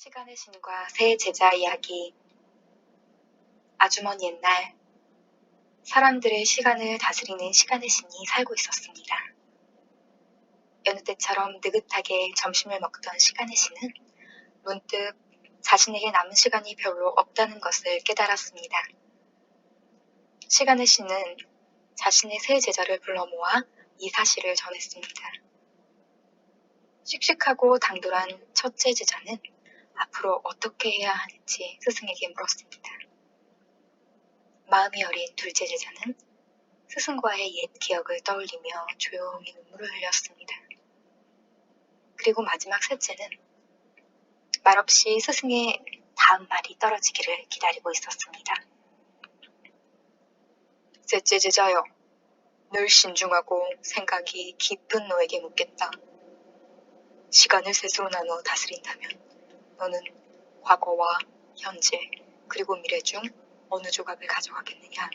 시간의 신과 새 제자 이야기. 아주 먼 옛날, 사람들의 시간을 다스리는 시간의 신이 살고 있었습니다. 여느 때처럼 느긋하게 점심을 먹던 시간의 신은 문득 자신에게 남은 시간이 별로 없다는 것을 깨달았습니다. 시간의 신은 자신의 새 제자를 불러 모아 이 사실을 전했습니다. 씩씩하고 당돌한 첫째 제자는 앞으로 어떻게 해야 하는지 스승에게 물었습니다. 마음이 어린 둘째 제자는 스승과의 옛 기억을 떠올리며 조용히 눈물을 흘렸습니다. 그리고 마지막 셋째는 말없이 스승의 다음 말이 떨어지기를 기다리고 있었습니다. 셋째 제자여, 늘 신중하고 생각이 깊은 너에게 묻겠다. 시간을 셋으로 나누어 다스린다면 너는 과거와 현재 그리고 미래 중 어느 조각을 가져가겠느냐?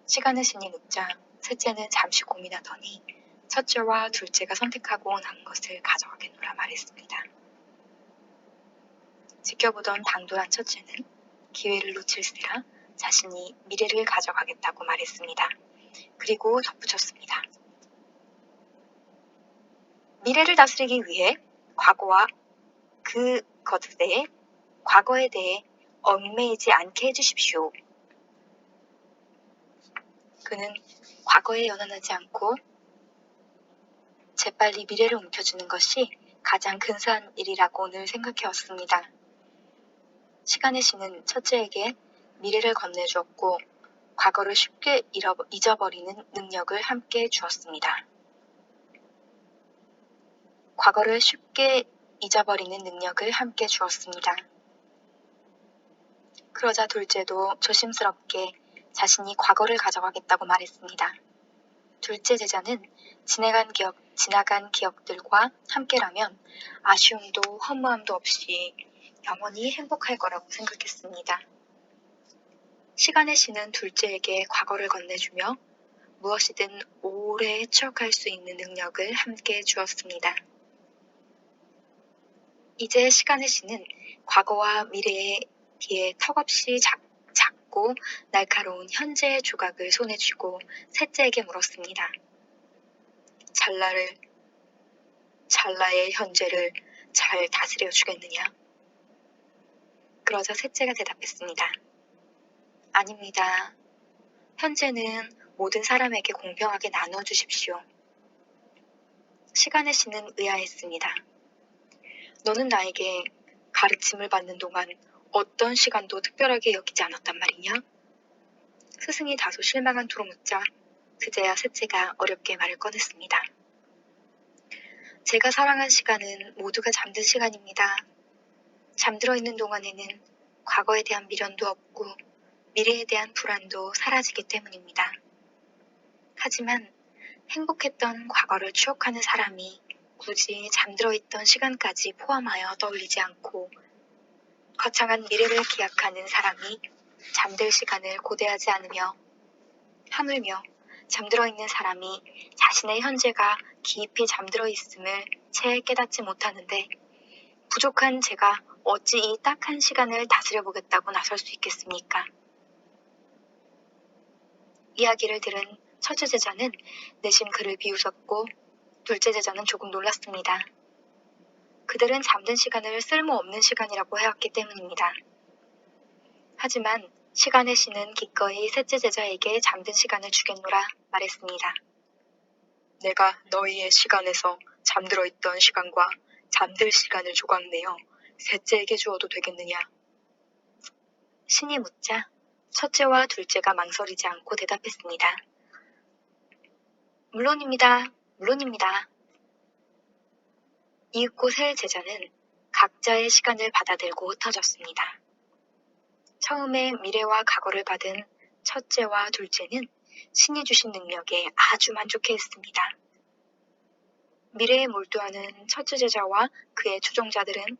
시간의 신이 묻자 셋째는 잠시 고민하더니 첫째와 둘째가 선택하고 난 것을 가져가겠노라 말했습니다. 지켜보던 당돌한 첫째는 기회를 놓칠세라 자신이 미래를 가져가겠다고 말했습니다. 그리고 덧붙였습니다. 미래를 다스리기 위해 과거에 대해 얽매이지 않게 해주십시오. 그는 과거에 연연하지 않고 재빨리 미래를 움켜쥐는 것이 가장 근사한 일이라고 늘 생각해왔습니다. 시간의 신은 첫째에게 미래를 건네주었고 과거를 쉽게 잊어버리는 능력을 함께 주었습니다. 과거를 쉽게 잊어버리는 능력을 함께 주었습니다. 그러자 둘째도 조심스럽게 자신이 과거를 가져가겠다고 말했습니다. 둘째 제자는 지나간 기억들과 함께라면 아쉬움도 허무함도 없이 영원히 행복할 거라고 생각했습니다. 시간의 신은 둘째에게 과거를 건네주며 무엇이든 오래 추억할 수 있는 능력을 함께 주었습니다. 이제 시간의 신은 과거와 미래에 뒤에 턱없이 작고 날카로운 현재의 조각을 손에 쥐고 셋째에게 물었습니다. 찰나의 현재를 잘 다스려 주겠느냐? 그러자 셋째가 대답했습니다. 아닙니다. 현재는 모든 사람에게 공평하게 나누어 주십시오. 시간의 신은 의아했습니다. 너는 나에게 가르침을 받는 동안 어떤 시간도 특별하게 여기지 않았단 말이냐? 스승이 다소 실망한 투로 묻자 그제야 셋째가 어렵게 말을 꺼냈습니다. 제가 사랑한 시간은 모두가 잠든 시간입니다. 잠들어 있는 동안에는 과거에 대한 미련도 없고 미래에 대한 불안도 사라지기 때문입니다. 하지만 행복했던 과거를 추억하는 사람이 굳이 잠들어 있던 시간까지 포함하여 떠올리지 않고 거창한 미래를 기약하는 사람이 잠들 시간을 고대하지 않으며 하물며 잠들어 있는 사람이 자신의 현재가 깊이 잠들어 있음을 채 깨닫지 못하는데 부족한 제가 어찌 이 딱 한 시간을 다스려 보겠다고 나설 수 있겠습니까? 이야기를 들은 첫째 제자는 내심 그를 비웃었고 둘째 제자는 조금 놀랐습니다. 그들은 잠든 시간을 쓸모없는 시간이라고 해왔기 때문입니다. 하지만 시간의 신은 기꺼이 셋째 제자에게 잠든 시간을 주겠노라 말했습니다. 내가 너희의 시간에서 잠들어 있던 시간과 잠들 시간을 조각내어 셋째에게 주어도 되겠느냐? 신이 묻자 첫째와 둘째가 망설이지 않고 대답했습니다. 물론입니다. 이윽고 세 제자는 각자의 시간을 받아들고 흩어졌습니다. 처음에 미래와 과거를 받은 첫째와 둘째는 신이 주신 능력에 아주 만족해했습니다. 미래에 몰두하는 첫째 제자와 그의 추종자들은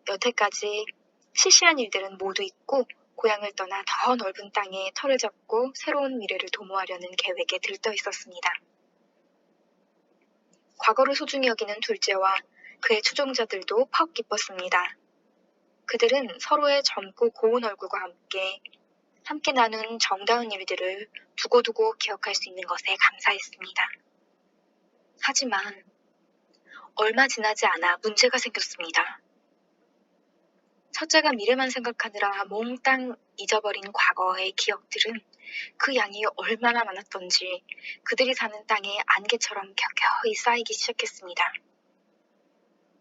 여태까지 시시한 일들은 모두 잊고 고향을 떠나 더 넓은 땅에 터를 잡고 새로운 미래를 도모하려는 계획에 들떠 있었습니다. 과거를 소중히 여기는 둘째와 그의 추종자들도 퍽 기뻤습니다. 그들은 서로의 젊고 고운 얼굴과 함께 나눈 정다운 일들을 두고두고 기억할 수 있는 것에 감사했습니다. 하지만 얼마 지나지 않아 문제가 생겼습니다. 첫째가 미래만 생각하느라 몽땅 잊어버린 과거의 기억들은 그 양이 얼마나 많았던지 그들이 사는 땅에 안개처럼 켜켜이 쌓이기 시작했습니다.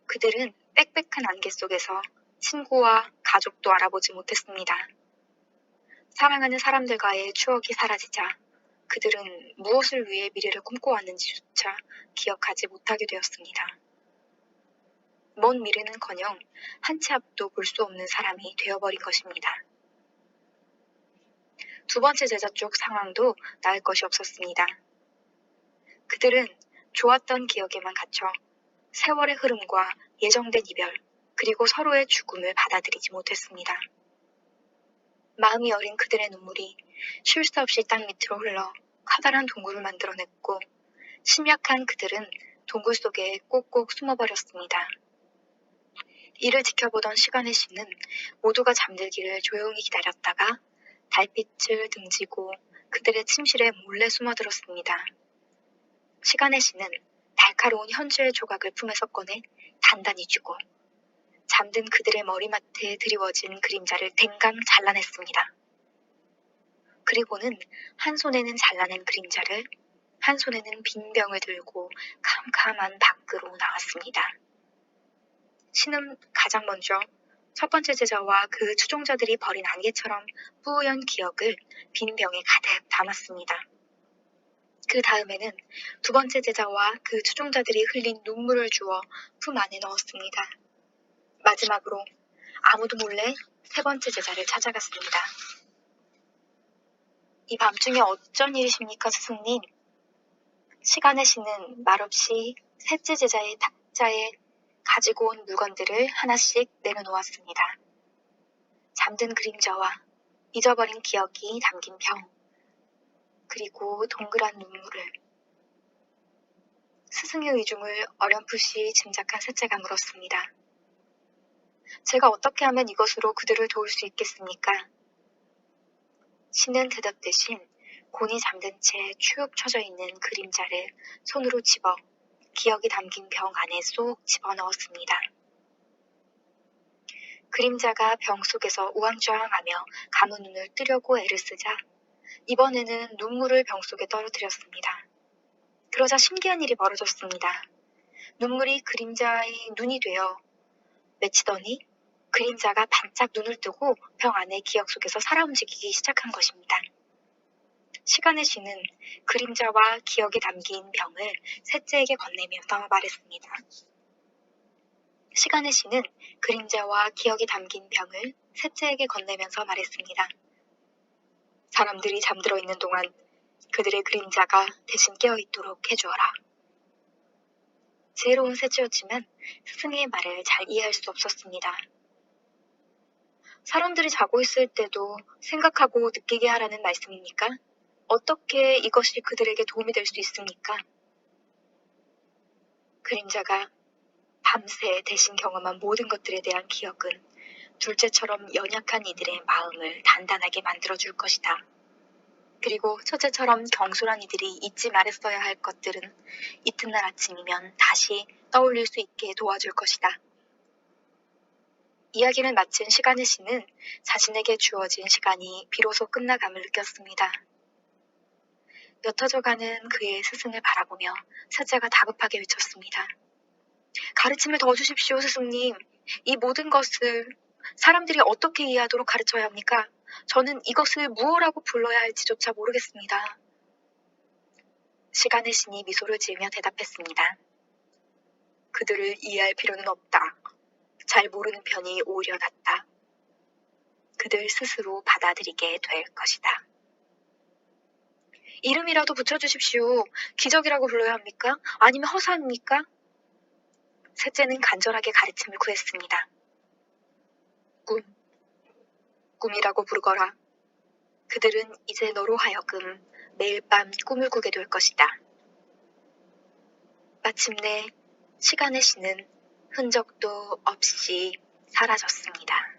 그들은 빽빽한 안개 속에서 친구와 가족도 알아보지 못했습니다. 사랑하는 사람들과의 추억이 사라지자 그들은 무엇을 위해 미래를 꿈꿔왔는지조차 기억하지 못하게 되었습니다. 먼 미래는커녕 한 치 앞도 볼 수 없는 사람이 되어버린 것입니다. 두 번째 제자 쪽 상황도 나을 것이 없었습니다. 그들은 좋았던 기억에만 갇혀 세월의 흐름과 예정된 이별, 그리고 서로의 죽음을 받아들이지 못했습니다. 마음이 여린 그들의 눈물이 쉴 새 없이 땅 밑으로 흘러 커다란 동굴을 만들어냈고 심약한 그들은 동굴 속에 꼭꼭 숨어버렸습니다. 이를 지켜보던 시간의 신은 모두가 잠들기를 조용히 기다렸다가 달빛을 등지고 그들의 침실에 몰래 숨어들었습니다. 시간의 신은 날카로운 현주의 조각을 품에서 꺼내 단단히 쥐고 잠든 그들의 머리맡에 드리워진 그림자를 댕강 잘라냈습니다. 그리고는 한 손에는 잘라낸 그림자를, 한 손에는 빈 병을 들고 캄캄한 밖으로 나왔습니다. 신은 가장 먼저 첫 번째 제자와 그 추종자들이 버린 안개처럼 뿌연 기억을 빈 병에 가득 담았습니다. 그 다음에는 두 번째 제자와 그 추종자들이 흘린 눈물을 주워 품 안에 넣었습니다. 마지막으로 아무도 몰래 세 번째 제자를 찾아갔습니다. 이 밤중에 어쩐 일이십니까, 스승님? 시간의 신은 말없이 셋째 제자의 탁자에 가지고 온 물건들을 하나씩 내려놓았습니다. 잠든 그림자와 잊어버린 기억이 담긴 병, 그리고 동그란 눈물을. 스승의 의중을 어렴풋이 짐작한 셋째가 물었습니다. 제가 어떻게 하면 이것으로 그들을 도울 수 있겠습니까? 신은 대답 대신 곤히 잠든 채 축 처져 있는 그림자를 손으로 집어 기억이 담긴 병 안에 쏙 집어넣었습니다. 그림자가 병 속에서 우왕좌왕하며 감은 눈을 뜨려고 애를 쓰자 이번에는 눈물을 병 속에 떨어뜨렸습니다. 그러자 신기한 일이 벌어졌습니다. 눈물이 그림자의 눈이 되어 맺히더니 그림자가 반짝 눈을 뜨고 병 안의 기억 속에서 살아 움직이기 시작한 것입니다. 시간의 신은 그림자와 기억이 담긴 병을 셋째에게 건네면서 말했습니다. 시간의 신은 그림자와 기억이 담긴 병을 셋째에게 건네면서 말했습니다. 사람들이 잠들어 있는 동안 그들의 그림자가 대신 깨어있도록 해주어라. 지혜로운 셋째였지만 스승의 말을 잘 이해할 수 없었습니다. 사람들이 자고 있을 때도 생각하고 느끼게 하라는 말씀입니까? 어떻게 이것이 그들에게 도움이 될 수 있습니까? 그림자가 밤새 대신 경험한 모든 것들에 대한 기억은 둘째처럼 연약한 이들의 마음을 단단하게 만들어줄 것이다. 그리고 첫째처럼 경솔한 이들이 잊지 말았어야 할 것들은 이튿날 아침이면 다시 떠올릴 수 있게 도와줄 것이다. 이야기를 마친 시간의 신은 자신에게 주어진 시간이 비로소 끝나감을 느꼈습니다. 옅어져가는 그의 스승을 바라보며 셋째가 다급하게 외쳤습니다. 가르침을 더 주십시오, 스승님. 이 모든 것을 사람들이 어떻게 이해하도록 가르쳐야 합니까? 저는 이것을 무엇라고 불러야 할지조차 모르겠습니다. 시간의 신이 미소를 지으며 대답했습니다. 그들을 이해할 필요는 없다. 잘 모르는 편이 오히려 낫다. 그들 스스로 받아들이게 될 것이다. 이름이라도 붙여주십시오. 기적이라고 불러야 합니까? 아니면 허사입니까? 셋째는 간절하게 가르침을 구했습니다. 꿈이라고 부르거라. 그들은 이제 너로 하여금 매일 밤 꿈을 꾸게 될 것이다. 마침내 시간의 신은 흔적도 없이 사라졌습니다.